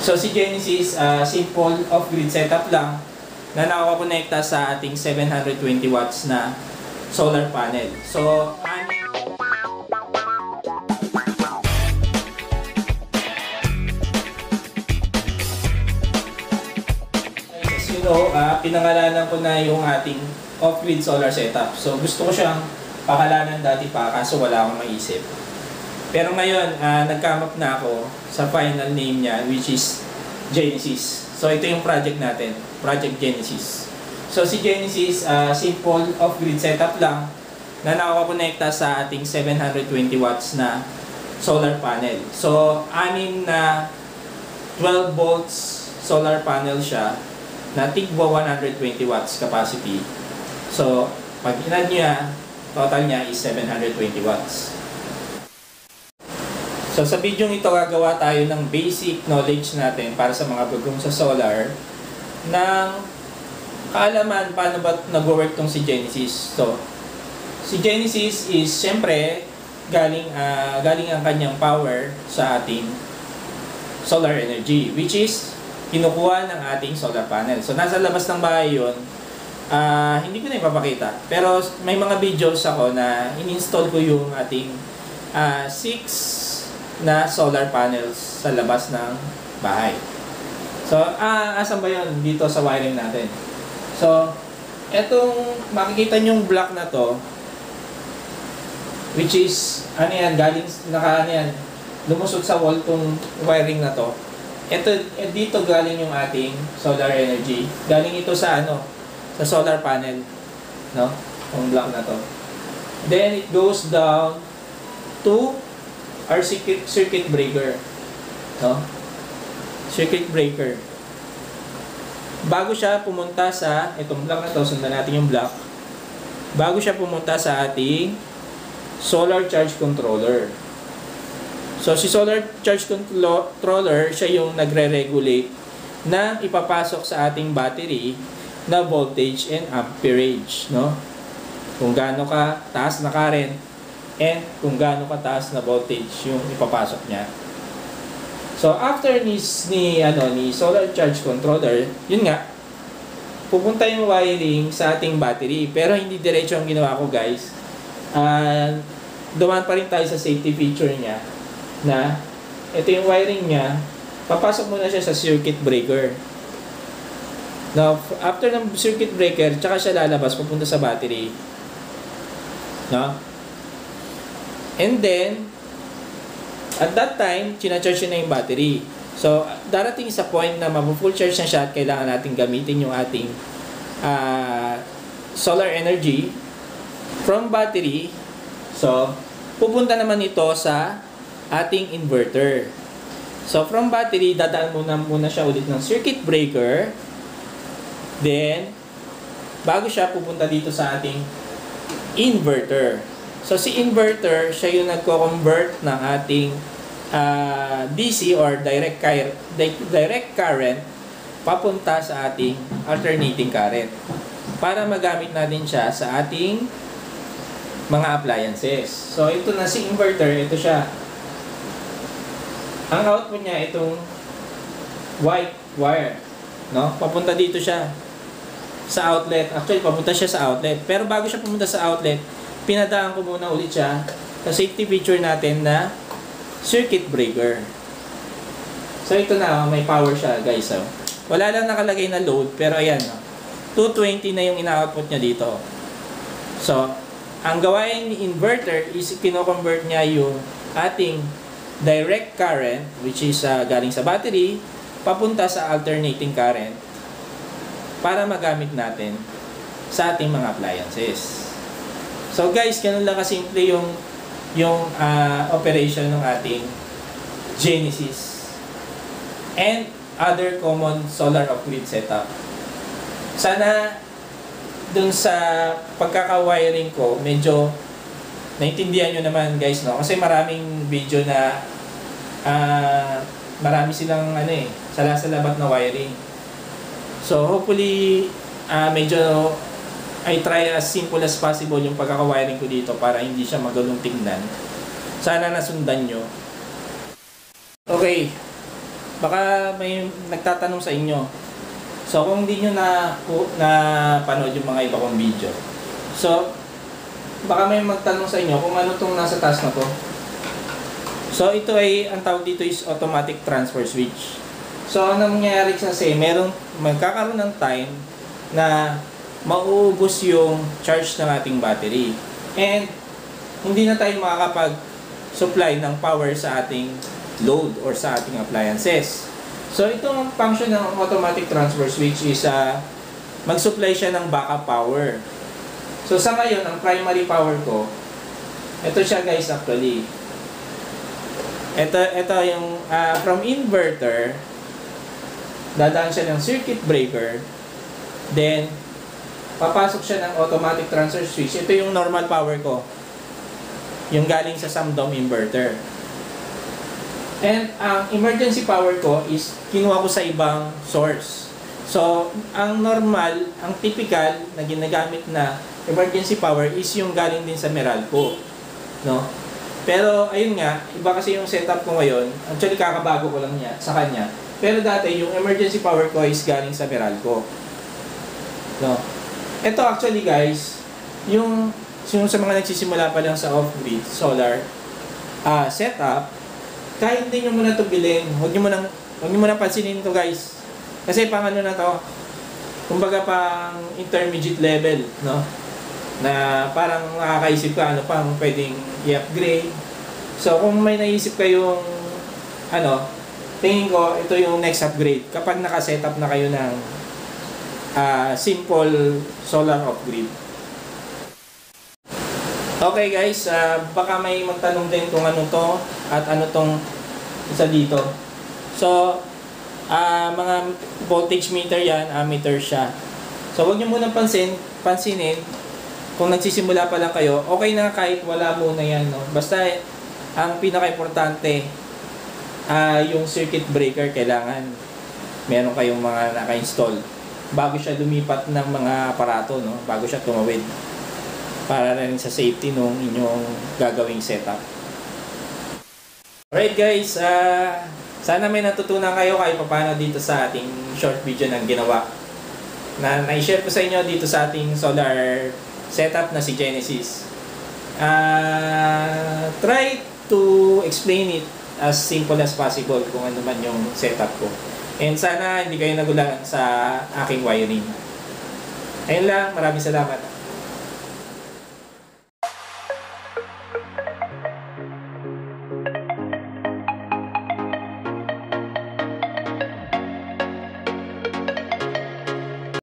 So si Genesis, simple off-grid setup lang na nakakonekta sa ating 720 watts na solar panel. So, as you know, pinangalanan ko na yung ating off-grid solar setup. So gusto ko siyang pakalanan dati pa, kaso wala akong maisip. Pero ngayon, nag-come up na ako sa final name niya, which is Genesis. So ito yung project natin, Project Genesis. So si Genesis, simple off-grid setup lang na nakakonekta sa ating 720 watts na solar panel. So 6 na 12 volts solar panel siya na tigwa 120 watts capacity. So pag inad niya, total niya is 720 watts. So sa video ito gagawa tayo ng basic knowledge natin para sa mga bagong sa solar ng kaalaman paano ba nag-work tong si Genesis. So si Genesis is syempre galing ang kanyang power sa ating solar energy, which is kinukuha ng ating solar panel. So nasa labas ng bahay yun. Hindi ko na ipapakita, pero may mga videos ako na in-install ko yung ating 6 na solar panels sa labas ng bahay. So, asan ba yun? Dito sa wiring natin. So, etong makikita nyong block na to, which is, galing, lumusot sa wall tong wiring na to. Dito galing yung ating solar energy. Galing ito sa sa solar panel, no? Yung block na to. Then, it goes down to our circuit breaker, no? Circuit breaker. Bago siya pumunta sa itong block na to, sundan natin yung block. Bago siya pumunta sa ating solar charge controller. So si solar charge controller, siya yung nagre-regulate na ipapasok sa ating battery na voltage and amperage, no? Kung gaano ka taas na current and kung gaano kataas na voltage yung ipapasok niya. So after ni solar charge controller, yun nga, pupunta yung wiring sa ating battery, pero hindi diretso ang ginawa ko, guys. Dumaan pa rin tayo sa safety feature niya na ito yung wiring niya, papasok muna siya sa circuit breaker. Now after ng circuit breaker, tsaka siya lalabas pupunta sa battery, no? And then, at that time, china-charge na yung battery. So, darating sa point na mapu-full charge na siya at kailangan natin gamitin yung ating solar energy from battery. So, pupunta naman ito sa ating inverter. So, from battery, dadaan muna siya ulit ng circuit breaker. Then, bago siya pupunta dito sa ating inverter. So, si inverter, siya yung nagko-convert ng ating DC or direct current papunta sa ating alternating current para magamit natin siya sa ating mga appliances. So, ito na si inverter, ito siya. Ang output niya, itong white wire, no? Papunta dito siya sa outlet. Actually, papunta siya sa outlet. Pero bago siya pumunta sa outlet, pinadaan ko muna ulit siya sa safety feature natin na circuit breaker. So ito na, may power siya, guys. So, wala lang nakalagay na load, pero ayan, 220 na yung ina-output niya dito. So, ang gawain ni inverter is kino-convert niya yung ating direct current, which is galing sa battery, papunta sa alternating current para magamit natin sa ating mga appliances. So guys, ganun lang kasimple yung operation ng ating Genesis and other common solar off-grid setup. Sana dun sa pagkaka-wiring ko, medyo naintindihan nyo naman, guys, no? Kasi maraming video na marami silang salasalabat na wiring. So hopefully medyo I try as simple as possible yung pagkaka-wiring ko dito para hindi siya magalong tingnan. Sana nasundan nyo. Okay. baka may nagtatanong sa inyo. So kung hindi nyo na panood yung mga iba kong video, so baka may magtanong sa inyo kung ano tong nasa taas na to. So ito ay, ang tawag dito is automatic transfer switch. So ano mangyayari kasi, magkakaroon ng time na mauubos yung charge ng ating battery. And hindi na tayo makakapag-supply ng power sa ating load or sa ating appliances. So itong function ng automatic transfer switch is mag-supply siya ng backup power. So sa ngayon, ang primary power ko, ito siya guys actually. Ito yung from inverter, dadaan siya ng circuit breaker, then papasok siya ng automatic transfer switch. Ito yung normal power ko, yung galing sa Samdom inverter. And ang emergency power ko is kinuha ko sa ibang source. So, ang normal, ang typical na ginagamit na emergency power is yung galing din sa Meralco, no? Pero ayun nga, iba kasi yung setup ko ngayon. Actually, kakabago ko lang niya sa kanya. Pero dati, yung emergency power ko is galing sa Meralco, no? Ito actually guys, yung sa mga nagsisimula pa lang sa off-grid solar setup, kahit hindi nyo muna ito bilhin, huwag nyo muna pansinin ito guys. Kasi pang ano na to, kumbaga pang intermediate level, no? Na parang nakakaisip ka, ano pang pwedeng i-upgrade. So kung may naisip kayong, tingin ko, ito yung next upgrade. Kapag naka-setup na kayo ng simple solar off-grid. Okay guys, baka may magtanong din kung ano to at ano tong isa dito. So, mga voltage meter yan, ammeter siya. So, huwag nyo munang pansinin kung nagsisimula pa lang kayo, okay na kahit wala muna yan, no? Basta, ang pinaka-importante, yung circuit breaker kailangan meron kayong mga naka-install bago siya lumipat ng mga aparato, no? Bago siya tumawid, para rin sa safety nung inyong gagawing setup. Alright guys, sana may natutunan kayo kahit paano dito sa ating short video na ginawa, na na-share ko sa inyo dito sa ating solar setup na si Genesis. Try to explain it as simple as possible kung ano man yung setup ko. And sana hindi kayo nagulangan sa aking wiring. Ayun lang, maraming salamat.